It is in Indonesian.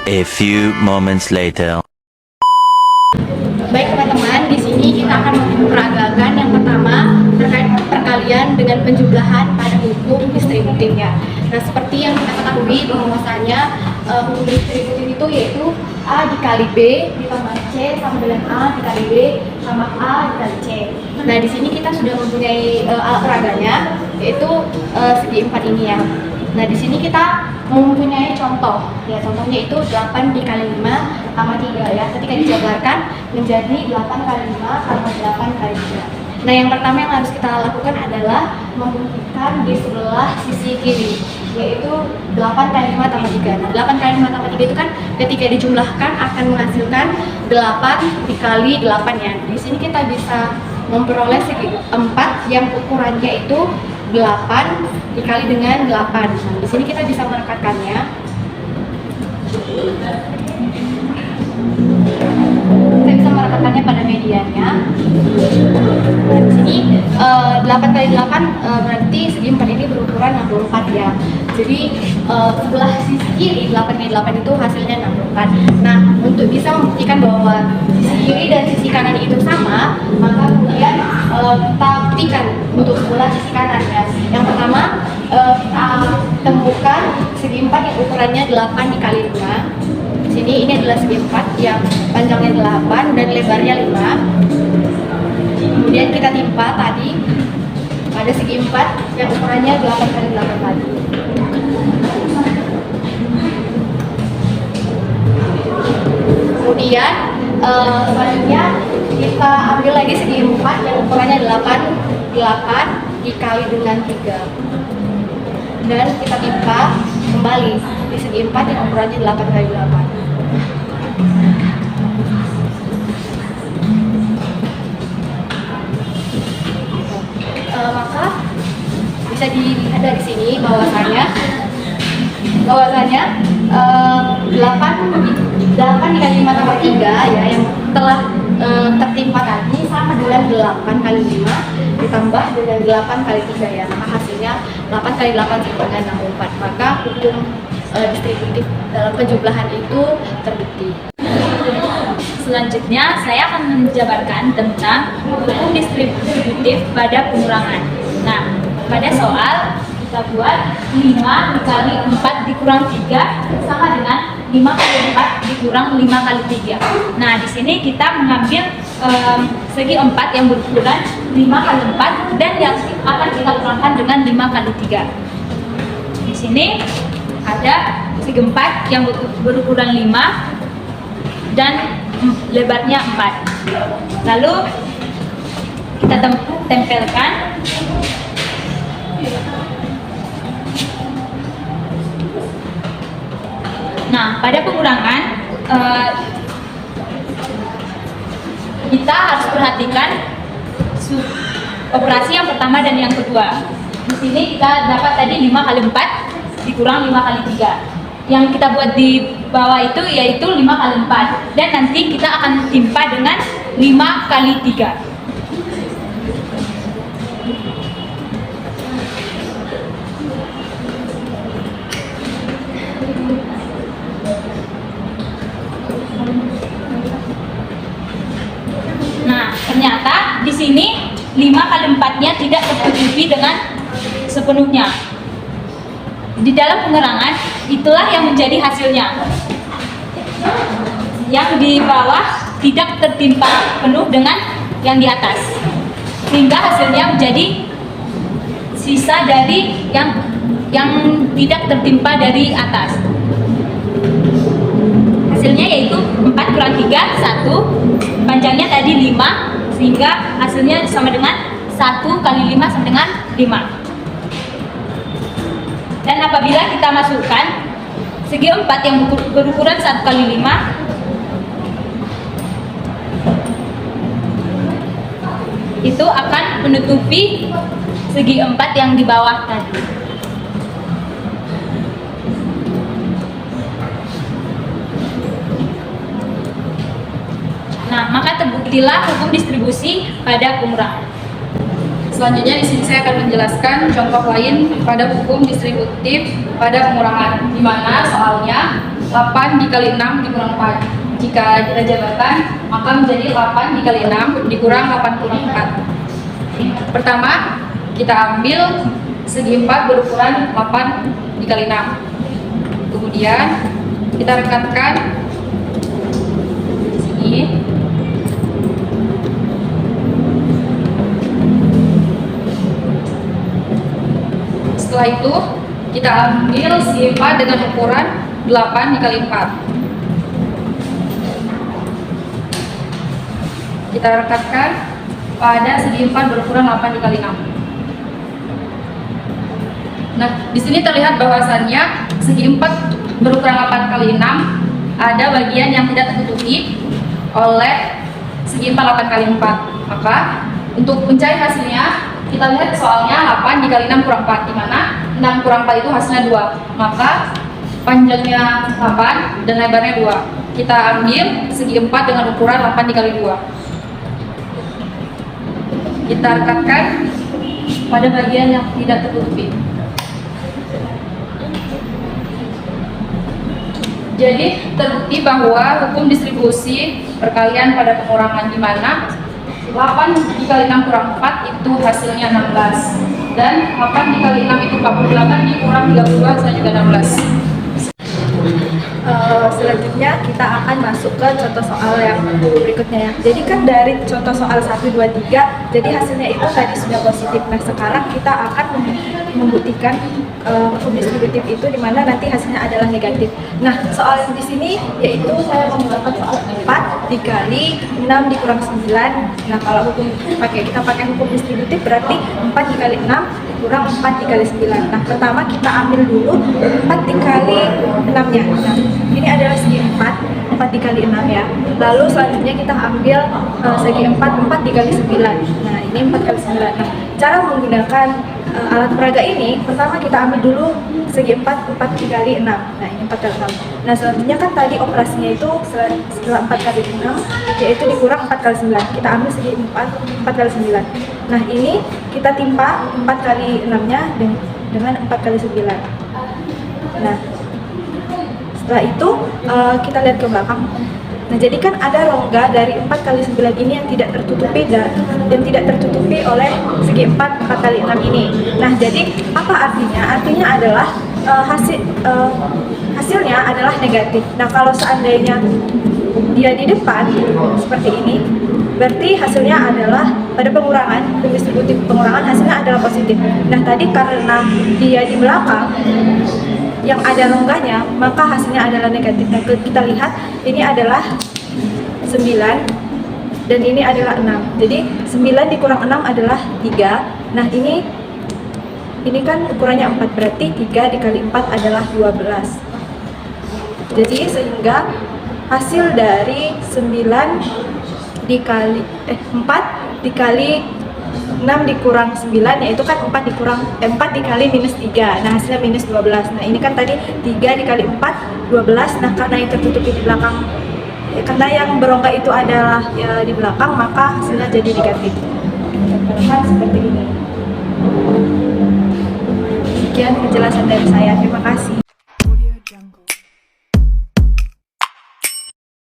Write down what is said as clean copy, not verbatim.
A few moments later. Baik teman-teman, di sini kita akan memperagakan yang pertama terkait perkalian dengan penjumlahan pada hukum distributifnya. Nah, seperti yang kita ketahui bahwasanya hukum distributif itu yaitu A dikali B ditambah C sama dengan A dikali B sama A dikali C. Nah, di sini kita sudah mempunyai alat peraganya yaitu segi 4 ini ya. Nah, di sini kita mempunyai contoh. Ya, contohnya itu 8 dikali 5 tambah 3 ya. Ketika dijabarkan menjadi 8 kali 5 tambah 8 kali 3. Nah, yang pertama yang harus kita lakukan adalah membuktikan di sebelah sisi kiri, yaitu 8 kali 5 tambah 3. Nah, 8 kali 5 tambah 3 itu kan ketika dijumlahkan akan menghasilkan 8 dikali 8 ya. Di sini kita bisa memperoleh segi 4 yang ukurannya itu 8 dikali dengan 8. Nah, di sini kita bisa merekatkannya. Kita bisa merekatkannya pada mediannya. Nah, di sini 8 kali 8 berarti segi 4 ini berukuran 64 ya. Jadi sebelah sisi kiri 8 kali 8 itu hasilnya 64. Nah, untuk bisa membuktikan bahwa sisi kiri dan sisi kanan itu sama, maka kemudian kita buktikan untuk sebelah sisi kanan ya. Yang pertama kita temukan segi 4 yang ukurannya 8 dikali 5. Di sini ini adalah segi 4 yang panjangnya 8 dan lebarnya 5. Kemudian kita timpa tadi pada segi 4 yang ukurannya 8 kali 8 tadi. Kemudian selanjutnya kita ambil lagi segi 4 yang ukurannya 8 dikali dengan 3. Dan kita timpa kembali di segi 4 yang ukurannya 8 kali 8. Maka bisa dilihat dari sini bahwasanya 8 dikali 5 tambah 3 ya yang telah tertimpa tadi sama dengan 8 kali 5 ditambah dengan 8 kali 3 ya. Maka hasilnya 8 kali 8 sama dengan 64. Maka hukum distributif dalam penjumlahan itu terbukti. Selanjutnya, saya akan menjabarkan tentang hukum distributif pada pengurangan. Nah, pada soal kita buat 5 dikali 4 dikurang 3 sama dengan 5 kali 4 dikurang 5 kali 3. Nah, di sini kita mengambil segi 4 yang berukuran 5 kali 4 dan yang akan kita kurangkan dengan 5 kali 3. Di sini ada segi 4 yang berukuran 5 dan lebarnya 4. Lalu kita tempelkan. Nah, pada pengurangan kita harus perhatikan operasi yang pertama dan yang kedua. Di sini kita dapat tadi 5 kali 4 dikurang 5 kali 3. Yang kita buat di bawah itu yaitu 5 kali 4 dan nanti kita akan timpa dengan 5 kali 3. Nah, ternyata di sini 5 kali 4-nya tidak tertutupi dengan sepenuhnya. Di dalam pengurangan, itulah yang menjadi hasilnya. Yang di bawah tidak tertimpa penuh dengan yang di atas. Sehingga hasilnya menjadi sisa dari yang tidak tertimpa dari atas. Hasilnya yaitu 4 kurang 3, 1. Panjangnya tadi 5, sehingga hasilnya sama dengan 1 kali 5 sama dengan 5. Dan apabila kita masukkan segi 4 yang berukuran 1 kali 5 itu akan menutupi segi 4 yang di bawah tadi. Nah, maka terbuktilah hukum distribusi pada pengurangan. Selanjutnya di sini saya akan menjelaskan contoh lain pada hukum distributif pada pengurangan, di mana soalnya 8 dikali 6 dikurang 4. Jika kita jabarkan, maka menjadi 8 dikali 6 dikurang 8 kurang 4. Pertama, kita ambil segi 4 berukuran 8 dikali 6. Kemudian kita rekatkan di sini. Setelah itu kita ambil segi 4 dengan ukuran 8 dikali 4. Kita rekatkan pada segi 4 berukuran 8 dikali 6. Nah, di sini terlihat bahwasannya segi 4 berukuran 8 kali 6 ada bagian yang tidak tertutupi oleh segi 4 8 kali 4. Maka untuk mencari hasilnya, kita lihat soalnya 8 dikali 6 kurang 4, di mana 6 kurang 4 itu hasilnya 2. Maka panjangnya 8 dan lebarnya 2. Kita ambil segi 4 dengan ukuran 8 dikali 2. Kita rekatkan pada bagian yang tidak tertutupi. Jadi terbukti bahwa hukum distribusi perkalian pada pengurangan, di mana 8 dikali 6 kurang 4 itu hasilnya 16, dan 8 dikali 6 itu 48 dikurang 32 hasilnya juga 16. Selanjutnya kita akan masuk ke contoh soal yang berikutnya ya. Jadi kan dari contoh soal 1, 2, 3, jadi hasilnya itu tadi sudah positif. Nah, sekarang kita akan membuktikan hukum distributif itu di mana nanti hasilnya adalah negatif. Nah, soal di sini yaitu saya menggunakan soal 4 dikali 6 dikurang 9. Nah, kalau kita pakai hukum distributif berarti 4 dikali 6 kurang 4 dikali 9. Nah, pertama kita ambil dulu 4 dikali 6-nya. Nah, ini adalah segi 4 dikali 6 ya. Lalu selanjutnya kita ambil segi 4 dikali 9. Nah, ini 4 kali 9. Nah, cara menggunakan alat peraga ini, pertama kita ambil dulu segi 4 dikali 6. Nah, ini 4 kali 6. Nah, selanjutnya kan tadi operasinya itu setelah 4 kali 6 yaitu dikurang 4 kali 9. Kita ambil segi 4 kali 9. Nah, ini kita timpa 4 kali 6-nya dengan 4 kali 9. Nah, setelah itu kita lihat ke belakang. Nah, jadi kan ada rongga dari 4 kali 9 ini yang tidak tertutupi oleh segi 4 kali 6 ini. Nah, jadi apa artinya? Artinya adalah hasilnya adalah negatif. Nah, kalau seandainya dia di depan seperti ini, berarti hasilnya adalah pada pengurangan, distributif pengurangan hasilnya adalah positif. Nah, tadi karena dia di belakang yang ada rongganya, maka hasilnya adalah negatif. Nah, kita lihat ini adalah 9 dan ini adalah 6. Jadi 9 dikurang 6 adalah 3. Nah, ini kan ukurannya 4, berarti 3 dikali 4 adalah 12. Jadi sehingga hasil dari 4 dikali 6 dikurang 9, yaitu kan 4 dikali minus 3. Nah, hasilnya minus 12. Nah, ini kan tadi 3 dikali 4 12. Nah, karena yang tertutupi di belakang, karena yang berongga itu adalah di belakang, maka hasilnya jadi negatif. Seperti ini. Sekian penjelasan dari saya. Terima kasih.